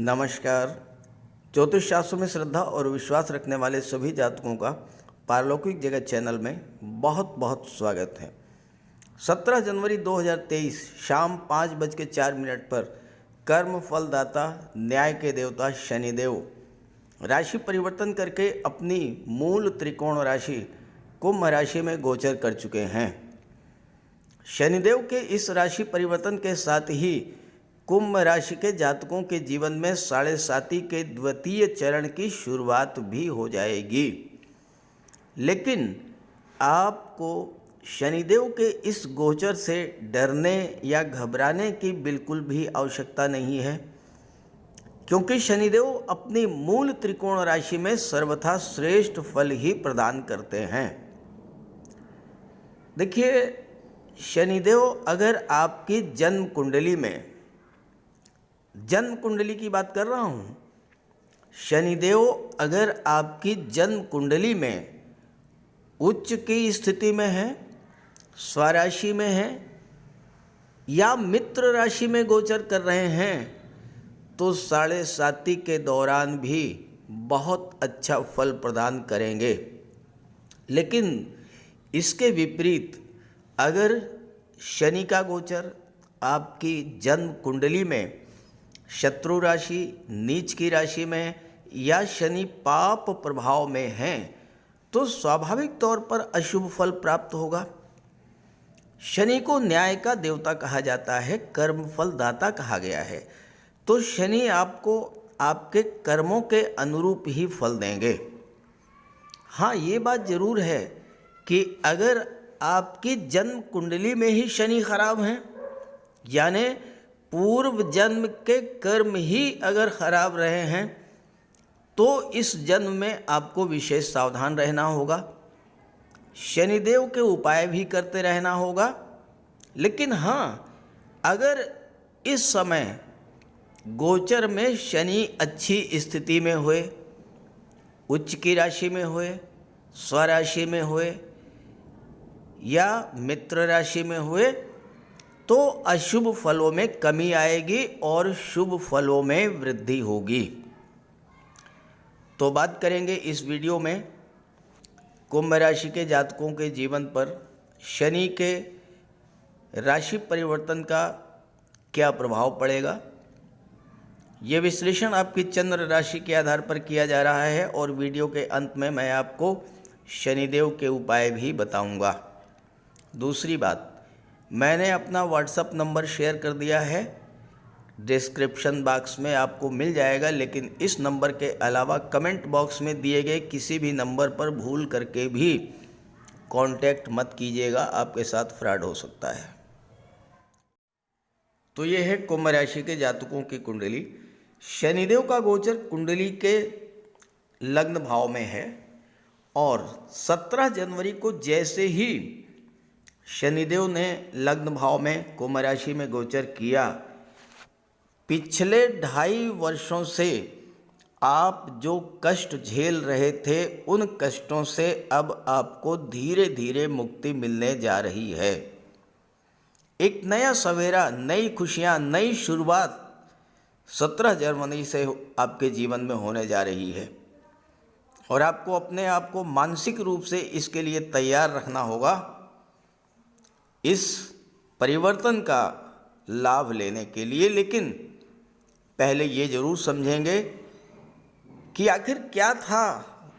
नमस्कार। ज्योतिष शास्त्र में श्रद्धा और विश्वास रखने वाले सभी जातकों का पारलौकिक जगत चैनल में बहुत बहुत स्वागत है। 17 जनवरी 2023 शाम 5:04 पर कर्म फलदाता न्याय के देवता शनिदेव राशि परिवर्तन करके अपनी मूल त्रिकोण राशि कुंभ राशि में गोचर कर चुके हैं। शनिदेव के इस राशि परिवर्तन के साथ ही कुंभ राशि के जातकों के जीवन में 7.5 के द्वितीय चरण की शुरुआत भी हो जाएगी। लेकिन आपको शनिदेव के इस गोचर से डरने या घबराने की बिल्कुल भी आवश्यकता नहीं है, क्योंकि शनिदेव अपनी मूल त्रिकोण राशि में सर्वथा श्रेष्ठ फल ही प्रदान करते हैं। देखिए, शनिदेव अगर आपकी जन्म कुंडली की बात कर रहा हूँ, शनिदेव अगर आपकी जन्म कुंडली में उच्च की स्थिति में है, स्वराशि में है या मित्र राशि में गोचर कर रहे हैं तो 7.5 के दौरान भी बहुत अच्छा फल प्रदान करेंगे। लेकिन इसके विपरीत अगर शनि का गोचर आपकी जन्म कुंडली में शत्रु राशि, नीच की राशि में या शनि पाप प्रभाव में है तो स्वाभाविक तौर पर अशुभ फल प्राप्त होगा। शनि को न्याय का देवता कहा जाता है, कर्म फल दाता कहा गया है, तो शनि आपको आपके कर्मों के अनुरूप ही फल देंगे। हाँ, ये बात जरूर है कि अगर आपकी जन्म कुंडली में ही शनि खराब हैं, यानी पूर्व जन्म के कर्म ही अगर खराब रहे हैं तो इस जन्म में आपको विशेष सावधान रहना होगा, शनिदेव के उपाय भी करते रहना होगा। लेकिन हाँ, अगर इस समय गोचर में शनि अच्छी स्थिति में हुए, उच्च की राशि में हुए, स्वराशि में हुए या मित्र राशि में हुए तो अशुभ फलों में कमी आएगी और शुभ फलों में वृद्धि होगी। तो बात करेंगे इस वीडियो में कुंभ राशि के जातकों के जीवन पर शनि के राशि परिवर्तन का क्या प्रभाव पड़ेगा। ये विश्लेषण आपकी चंद्र राशि के आधार पर किया जा रहा है और वीडियो के अंत में मैं आपको शनिदेव के उपाय भी बताऊंगा। दूसरी बात, मैंने अपना व्हाट्सएप नंबर शेयर कर दिया है, डिस्क्रिप्शन बॉक्स में आपको मिल जाएगा। लेकिन इस नंबर के अलावा कमेंट बॉक्स में दिए गए किसी भी नंबर पर भूल करके भी कांटेक्ट मत कीजिएगा, आपके साथ फ्रॉड हो सकता है। तो ये है कुंभ राशि के जातकों की कुंडली। शनिदेव का गोचर कुंडली के लग्न भाव में है और 17 जनवरी को जैसे ही शनिदेव ने लग्न भाव में कुंभ राशि में गोचर किया, पिछले 2.5 वर्षों से आप जो कष्ट झेल रहे थे उन कष्टों से अब आपको धीरे धीरे मुक्ति मिलने जा रही है। एक नया सवेरा, नई खुशियां, नई शुरुआत 17 जनवरी से आपके जीवन में होने जा रही है और आपको अपने आप को मानसिक रूप से इसके लिए तैयार रखना होगा, इस परिवर्तन का लाभ लेने के लिए। लेकिन पहले ये जरूर समझेंगे कि आखिर क्या था,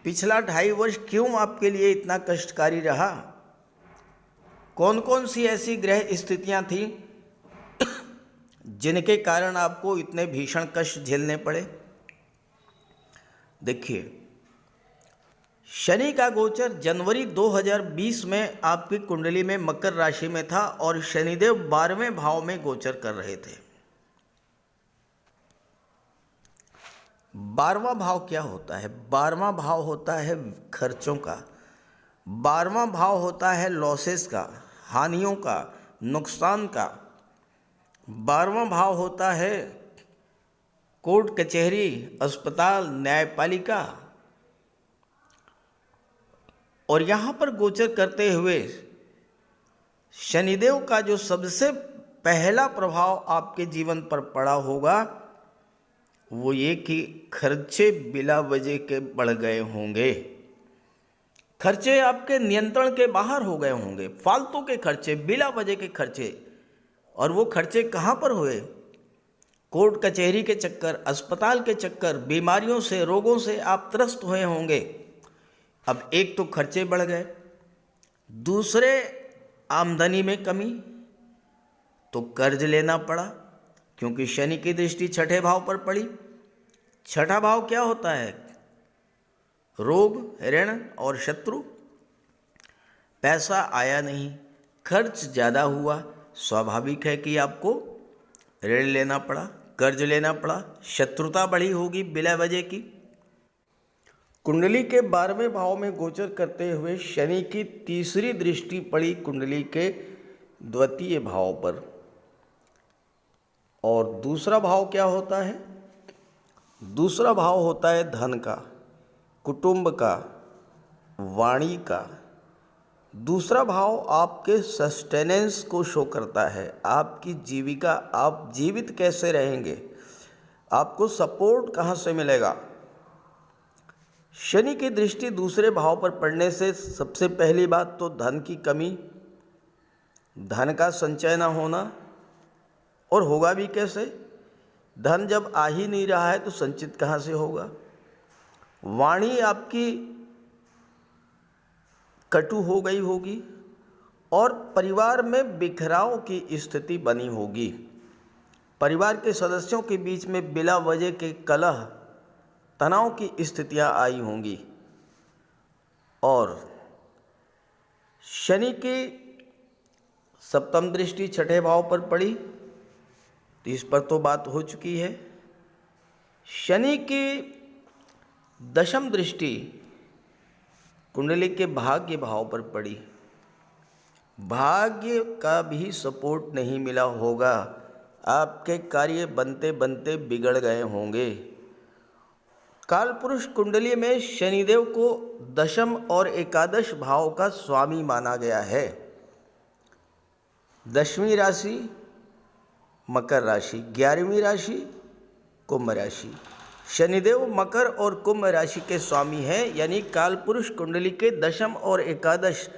पिछला 2.5 वर्ष क्यों आपके लिए इतना कष्टकारी रहा, कौन कौन सी ऐसी ग्रह स्थितियां थी जिनके कारण आपको इतने भीषण कष्ट झेलने पड़े। देखिए, शनि का गोचर जनवरी 2020 में आपकी कुंडली में मकर राशि में था और शनिदेव 12वें भाव में गोचर कर रहे थे। 12वां भाव क्या होता है? 12वां भाव होता है खर्चों का, 12वां भाव होता है लॉसेस का, हानियों का, नुकसान का। 12वां भाव होता है कोर्ट कचहरी, अस्पताल, न्यायपालिका। और यहाँ पर गोचर करते हुए शनिदेव का जो सबसे पहला प्रभाव आपके जीवन पर पड़ा होगा वो ये कि खर्चे बिला वजह के बढ़ गए होंगे। खर्चे आपके नियंत्रण के बाहर हो गए होंगे, फालतू के खर्चे, बिला वजह के खर्चे। और वो खर्चे कहाँ पर हुए? कोर्ट कचहरी के चक्कर, अस्पताल के चक्कर, बीमारियों से, रोगों से आप त्रस्त हुए होंगे। अब एक तो खर्चे बढ़ गए, दूसरे आमदनी में कमी, तो कर्ज लेना पड़ा, क्योंकि शनि की दृष्टि छठे भाव पर पड़ी। छठा भाव क्या होता है? रोग, ऋण और शत्रु। पैसा आया नहीं, खर्च ज़्यादा हुआ, स्वाभाविक है कि आपको ऋण लेना पड़ा, कर्ज लेना पड़ा, शत्रुता बढ़ी होगी बिला वजह की। कुंडली के 12वें भाव में गोचर करते हुए शनि की तीसरी दृष्टि पड़ी कुंडली के द्वितीय भाव पर। और दूसरा भाव क्या होता है? दूसरा भाव होता है धन का, कुटुंब का, वाणी का। दूसरा भाव आपके सस्टेनेंस को शो करता है, आपकी जीविका, आप जीवित कैसे रहेंगे, आपको सपोर्ट कहाँ से मिलेगा। शनि की दृष्टि दूसरे भाव पर पड़ने से सबसे पहली बात तो धन की कमी, धन का संचय न होना। और होगा भी कैसे? धन जब आ ही नहीं रहा है तो संचित कहाँ से होगा। वाणी आपकी कटु हो गई होगी और परिवार में बिखराव की स्थिति बनी होगी। परिवार के सदस्यों के बीच में बिला वजह के कलह, तनाव की स्थितियां आई होंगी। और शनि की सप्तम दृष्टि छठे भाव पर पड़ी, तो इस पर तो बात हो चुकी है। शनि की दशम दृष्टि कुंडली के भाग्य भाव पर पड़ी। भाग्य का भी सपोर्ट नहीं मिला होगा, आपके कार्य बनते बनते बिगड़ गए होंगे। कालपुरुष कुंडली में शनिदेव को दशम और एकादश भाव का स्वामी माना गया है। दशवीं राशि मकर राशि, 11वीं राशि कुंभ राशि। शनिदेव मकर और कुंभ राशि के स्वामी हैं, यानी कालपुरुष कुंडली के दशम और एकादश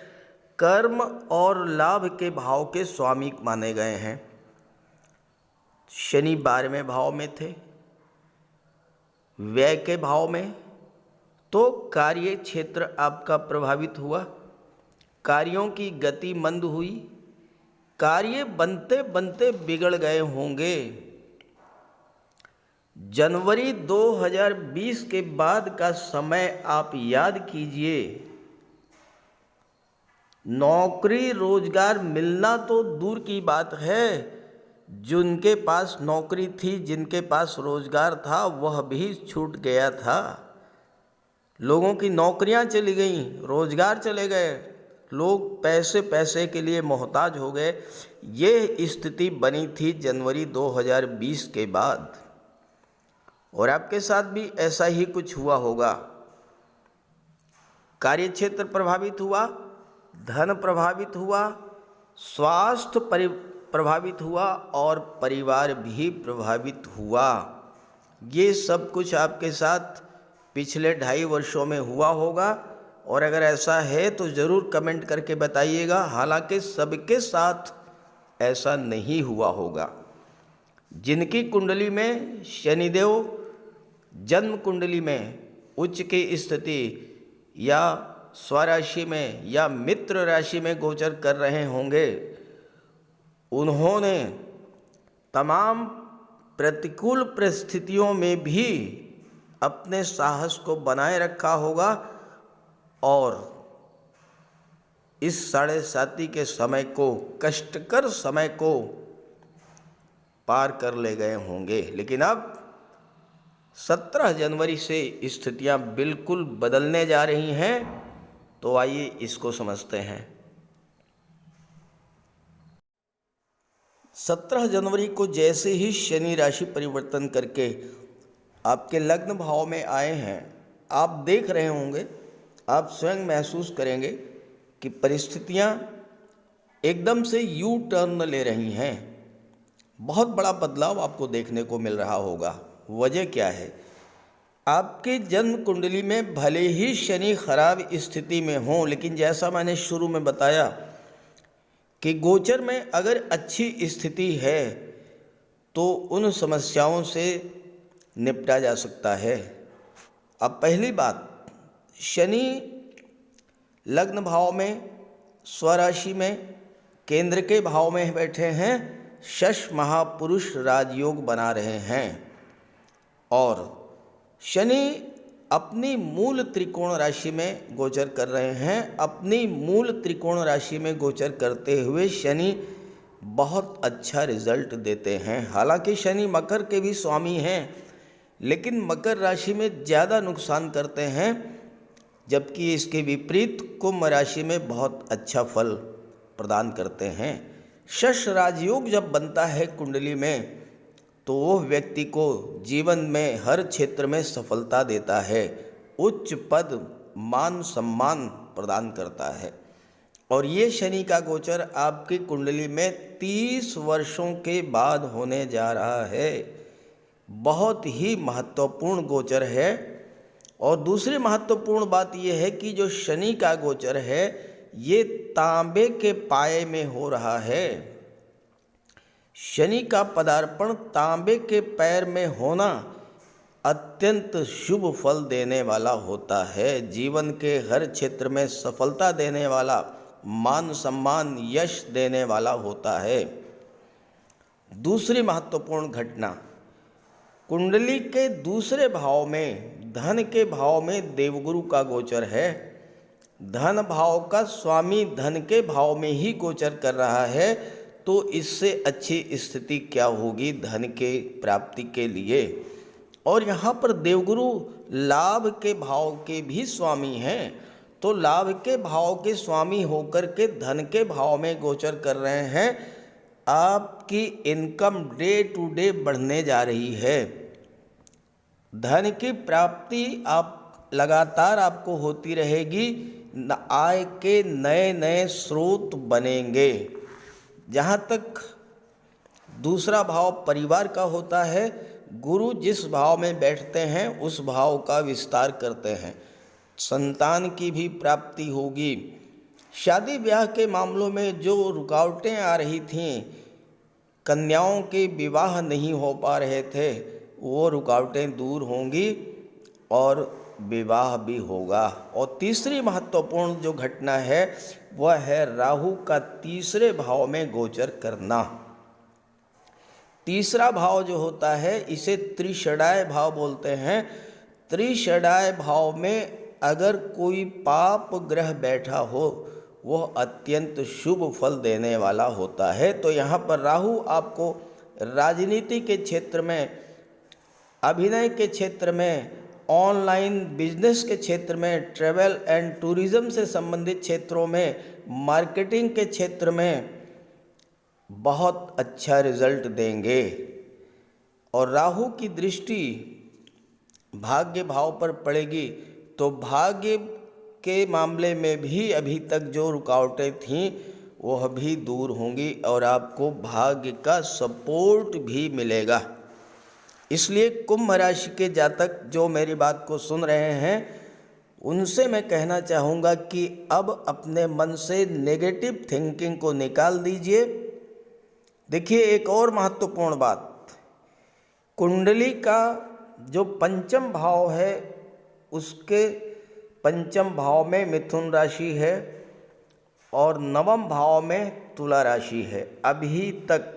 कर्म और लाभ के भाव के स्वामी माने गए हैं। शनि 12वें भाव में थे, व्यय के भाव में, तो कार्य क्षेत्र आपका प्रभावित हुआ, कार्यों की गति मंद हुई, कार्य बनते बनते बिगड़ गए होंगे। जनवरी 2020 के बाद का समय आप याद कीजिए। नौकरी रोजगार मिलना तो दूर की बात है, जिनके पास नौकरी थी, जिनके पास रोजगार था, वह भी छूट गया था। लोगों की नौकरियां चली गईं, रोजगार चले गए, लोग पैसे पैसे के लिए मोहताज हो गए। ये स्थिति बनी थी जनवरी 2020 के बाद, और आपके साथ भी ऐसा ही कुछ हुआ होगा। कार्यक्षेत्र प्रभावित हुआ, धन प्रभावित हुआ, स्वास्थ्य प्रभावित हुआ और परिवार भी प्रभावित हुआ। ये सब कुछ आपके साथ पिछले 2.5 वर्षों में हुआ होगा, और अगर ऐसा है तो ज़रूर कमेंट करके बताइएगा। हालांकि सबके साथ ऐसा नहीं हुआ होगा। जिनकी कुंडली में शनिदेव जन्म कुंडली में उच्च की स्थिति या स्वराशि में या मित्र राशि में गोचर कर रहे होंगे, उन्होंने तमाम प्रतिकूल परिस्थितियों में भी अपने साहस को बनाए रखा होगा और इस 7.5 के समय को, कष्टकर समय को पार कर ले गए होंगे। लेकिन अब 17 जनवरी से स्थितियां बिल्कुल बदलने जा रही हैं, तो आइए इसको समझते हैं। 17 जनवरी को जैसे ही शनि राशि परिवर्तन करके आपके लग्न भाव में आए हैं, आप देख रहे होंगे, आप स्वयं महसूस करेंगे कि परिस्थितियां एकदम से यू टर्न ले रही हैं। बहुत बड़ा बदलाव आपको देखने को मिल रहा होगा। वजह क्या है? आपके जन्म कुंडली में भले ही शनि खराब स्थिति में हो, लेकिन जैसा मैंने शुरू में बताया कि गोचर में अगर अच्छी स्थिति है तो उन समस्याओं से निपटा जा सकता है। अब पहली बात, शनि लग्न भाव में, स्वराशि में, केंद्र के भाव में बैठे हैं, शश महापुरुष राजयोग बना रहे हैं और शनि अपनी मूल त्रिकोण राशि में गोचर कर रहे हैं। अपनी मूल त्रिकोण राशि में गोचर करते हुए शनि बहुत अच्छा रिजल्ट देते हैं। हालांकि शनि मकर के भी स्वामी हैं, लेकिन मकर राशि में ज़्यादा नुकसान करते हैं, जबकि इसके विपरीत कुंभ राशि में बहुत अच्छा फल प्रदान करते हैं। शश राजयोग जब बनता है कुंडली में तो वो व्यक्ति को जीवन में हर क्षेत्र में सफलता देता है, उच्च पद, मान सम्मान प्रदान करता है। और ये शनि का गोचर आपकी कुंडली में 30 वर्षों के बाद होने जा रहा है। बहुत ही महत्वपूर्ण गोचर है। और दूसरी महत्वपूर्ण बात यह है कि जो शनि का गोचर है ये तांबे के पाए में हो रहा है। शनि का पदार्पण तांबे के पैर में होना अत्यंत शुभ फल देने वाला होता है। जीवन के हर क्षेत्र में सफलता देने वाला, मान सम्मान, यश देने वाला होता है। दूसरी महत्वपूर्ण घटना, कुंडली के दूसरे भाव में, धन के भाव में देवगुरु का गोचर है। धन भाव का स्वामी धन के भाव में ही गोचर कर रहा है, तो इससे अच्छी स्थिति क्या होगी धन के प्राप्ति के लिए। और यहाँ पर देवगुरु लाभ के भाव के भी स्वामी हैं, तो लाभ के भाव के स्वामी होकर के धन के भाव में गोचर कर रहे हैं। आपकी इनकम डे टू डे बढ़ने जा रही है। धन की प्राप्ति आप लगातार आपको होती रहेगी। आय के नए नए स्रोत बनेंगे। जहाँ तक दूसरा भाव परिवार का होता है, गुरु जिस भाव में बैठते हैं उस भाव का विस्तार करते हैं। संतान की भी प्राप्ति होगी। शादी ब्याह के मामलों में जो रुकावटें आ रही थीं, कन्याओं के विवाह नहीं हो पा रहे थे, वो रुकावटें दूर होंगी और विवाह भी होगा। और तीसरी महत्वपूर्ण जो घटना है वह है राहु का तीसरे भाव में गोचर करना। तीसरा भाव जो होता है इसे त्रिषडाय भाव बोलते हैं। त्रिषडाय भाव में अगर कोई पाप ग्रह बैठा हो वह अत्यंत शुभ फल देने वाला होता है। तो यहाँ पर राहु आपको राजनीति के क्षेत्र में, अभिनय के क्षेत्र में, ऑनलाइन बिजनेस के क्षेत्र में, ट्रैवल एंड टूरिज्म से संबंधित क्षेत्रों में, मार्केटिंग के क्षेत्र में बहुत अच्छा रिजल्ट देंगे। और राहु की दृष्टि भाग्य भाव पर पड़ेगी तो भाग्य के मामले में भी अभी तक जो रुकावटें थीं वह भी दूर होंगी और आपको भाग्य का सपोर्ट भी मिलेगा। इसलिए कुंभ राशि के जातक जो मेरी बात को सुन रहे हैं उनसे मैं कहना चाहूँगा कि अब अपने मन से नेगेटिव थिंकिंग को निकाल दीजिए। देखिए, एक और महत्वपूर्ण बात, कुंडली का जो पंचम भाव है उसके पंचम भाव में मिथुन राशि है और नवम भाव में तुला राशि है। अभी तक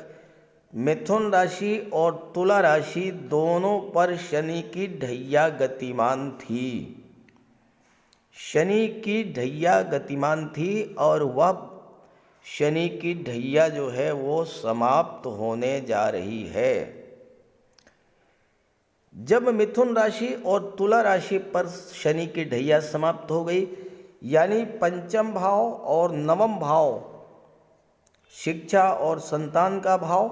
मिथुन राशि और तुला राशि दोनों पर शनि की ढैया गतिमान थी। शनि की ढैया गतिमान थी और वह शनि की ढैया जो है वो समाप्त होने जा रही है। जब मिथुन राशि और तुला राशि पर शनि की ढैया समाप्त हो गई, यानी पंचम भाव और नवम भाव, शिक्षा और संतान का भाव,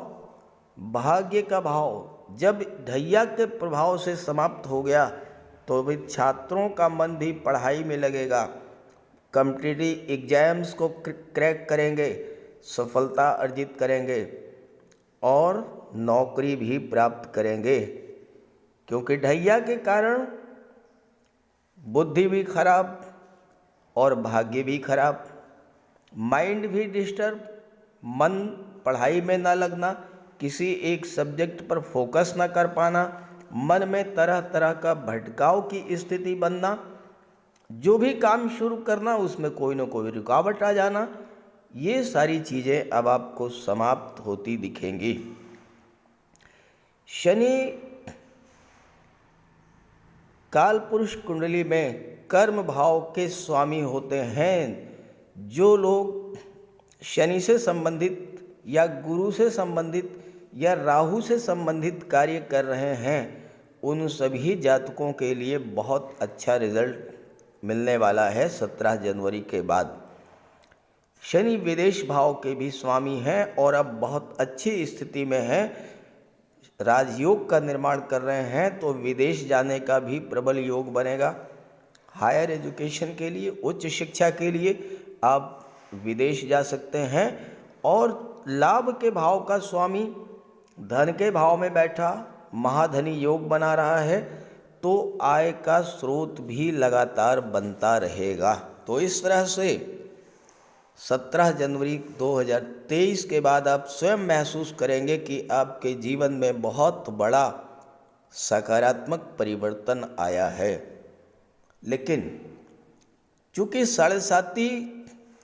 भाग्य का भाव जब ढैया के प्रभाव से समाप्त हो गया तो भी छात्रों का मन भी पढ़ाई में लगेगा, कॉम्पिटिटिव एग्जाम्स को क्रैक करेंगे, सफलता अर्जित करेंगे और नौकरी भी प्राप्त करेंगे। क्योंकि ढैया के कारण बुद्धि भी खराब और भाग्य भी खराब, माइंड भी डिस्टर्ब, मन पढ़ाई में ना लगना, किसी एक सब्जेक्ट पर फोकस ना कर पाना, मन में तरह तरह का भटकाव की स्थिति बनना, जो भी काम शुरू करना उसमें कोई ना कोई रुकावट आ जाना, ये सारी चीज़ें अब आपको समाप्त होती दिखेंगी। शनि कालपुरुष कुंडली में कर्म भाव के स्वामी होते हैं। जो लोग शनि से संबंधित या गुरु से संबंधित या राहु से संबंधित कार्य कर रहे हैं, उन सभी जातकों के लिए बहुत अच्छा रिजल्ट मिलने वाला है 17 जनवरी के बाद। शनि विदेश भाव के भी स्वामी हैं और अब बहुत अच्छी स्थिति में हैं, राजयोग का निर्माण कर रहे हैं, तो विदेश जाने का भी प्रबल योग बनेगा। हायर एजुकेशन के लिए, उच्च शिक्षा के लिए आप विदेश जा सकते हैं। और लाभ के भाव का स्वामी धन के भाव में बैठा महाधनी योग बना रहा है, तो आय का स्रोत भी लगातार बनता रहेगा। तो इस तरह से 17 जनवरी 2023 के बाद आप स्वयं महसूस करेंगे कि आपके जीवन में बहुत बड़ा सकारात्मक परिवर्तन आया है। लेकिन चूँकि 7.5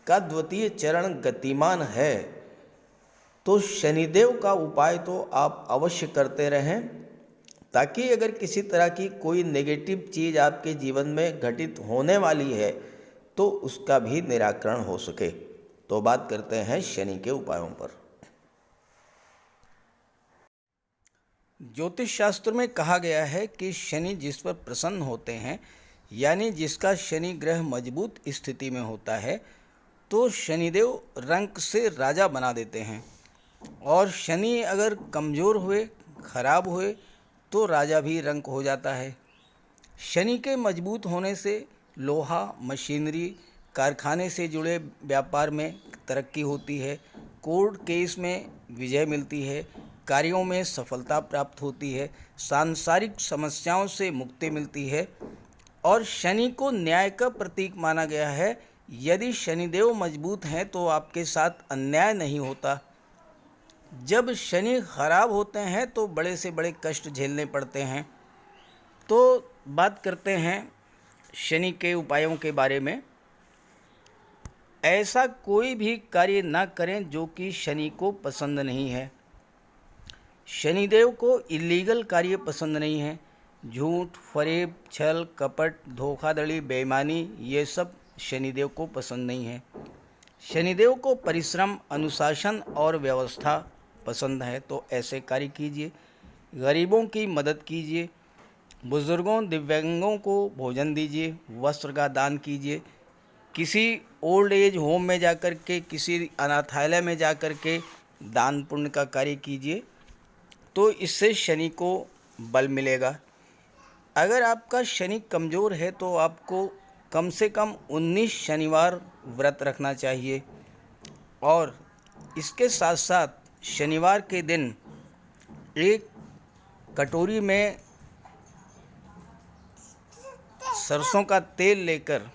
का द्वितीय चरण गतिमान है, तो शनिदेव का उपाय तो आप अवश्य करते रहें, ताकि अगर किसी तरह की कोई नेगेटिव चीज़ आपके जीवन में घटित होने वाली है तो उसका भी निराकरण हो सके। तो बात करते हैं शनि के उपायों पर। ज्योतिष शास्त्र में कहा गया है कि शनि जिस पर प्रसन्न होते हैं, यानी जिसका शनि ग्रह मजबूत स्थिति में होता है, तो शनिदेव रंक से राजा बना देते हैं। और शनि अगर कमज़ोर हुए, खराब हुए, तो राजा भी रंक हो जाता है। शनि के मजबूत होने से लोहा, मशीनरी, कारखाने से जुड़े व्यापार में तरक्की होती है, कोर्ट केस में विजय मिलती है, कार्यों में सफलता प्राप्त होती है, सांसारिक समस्याओं से मुक्ति मिलती है। और शनि को न्याय का प्रतीक माना गया है। यदि शनिदेव मजबूत हैं तो आपके साथ अन्याय नहीं होता। जब शनि खराब होते हैं तो बड़े से बड़े कष्ट झेलने पड़ते हैं। तो बात करते हैं शनि के उपायों के बारे में। ऐसा कोई भी कार्य ना करें जो कि शनि को पसंद नहीं है। शनिदेव को इलीगल कार्य पसंद नहीं है। झूठ, फरेब, छल, कपट, धोखाधड़ी, बेईमानी, ये सब शनिदेव को पसंद नहीं है। शनिदेव को परिश्रम, अनुशासन और व्यवस्था पसंद है, तो ऐसे कार्य कीजिए। गरीबों की मदद कीजिए, बुजुर्गों, दिव्यांगों को भोजन दीजिए, वस्त्र का दान कीजिए, किसी ओल्ड एज होम में जाकर के, किसी अनाथालय में जाकर के दान पुण्य का कार्य कीजिए, तो इससे शनि को बल मिलेगा। अगर आपका शनि कमज़ोर है तो आपको कम से कम 19 शनिवार व्रत रखना चाहिए। और इसके साथ साथ शनिवार के दिन एक कटोरी में सरसों का तेल लेकर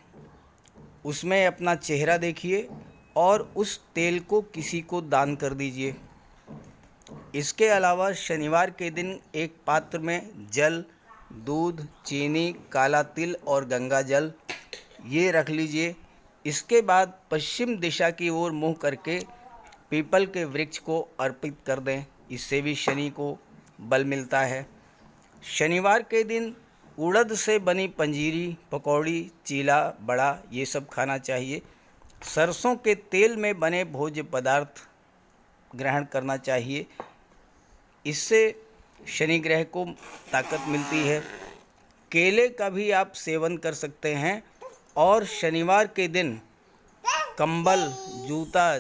उसमें अपना चेहरा देखिए और उस तेल को किसी को दान कर दीजिए। इसके अलावा शनिवार के दिन एक पात्र में जल, दूध, चीनी, काला तिल और गंगा जल ये रख लीजिए। इसके बाद पश्चिम दिशा की ओर मुँह करके पीपल के वृक्ष को अर्पित कर दें। इससे भी शनि को बल मिलता है। शनिवार के दिन उड़द से बनी पंजीरी, पकौड़ी, चीला, बड़ा ये सब खाना चाहिए। सरसों के तेल में बने भोज्य पदार्थ ग्रहण करना चाहिए। इससे शनि ग्रह को ताकत मिलती है। केले का भी आप सेवन कर सकते हैं। और शनिवार के दिन कंबल, जूता,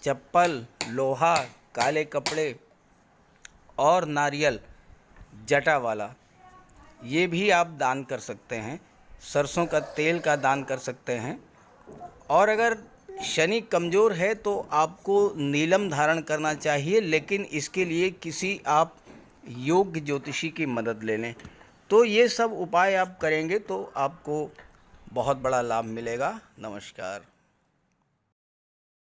चप्पल, लोहा, काले कपड़े और नारियल जटा वाला ये भी आप दान कर सकते हैं। सरसों का तेल का दान कर सकते हैं। और अगर शनि कमज़ोर है तो आपको नीलम धारण करना चाहिए, लेकिन इसके लिए किसी आप योग्य ज्योतिषी की मदद ले लें। तो ये सब उपाय आप करेंगे तो आपको बहुत बड़ा लाभ मिलेगा। नमस्कार।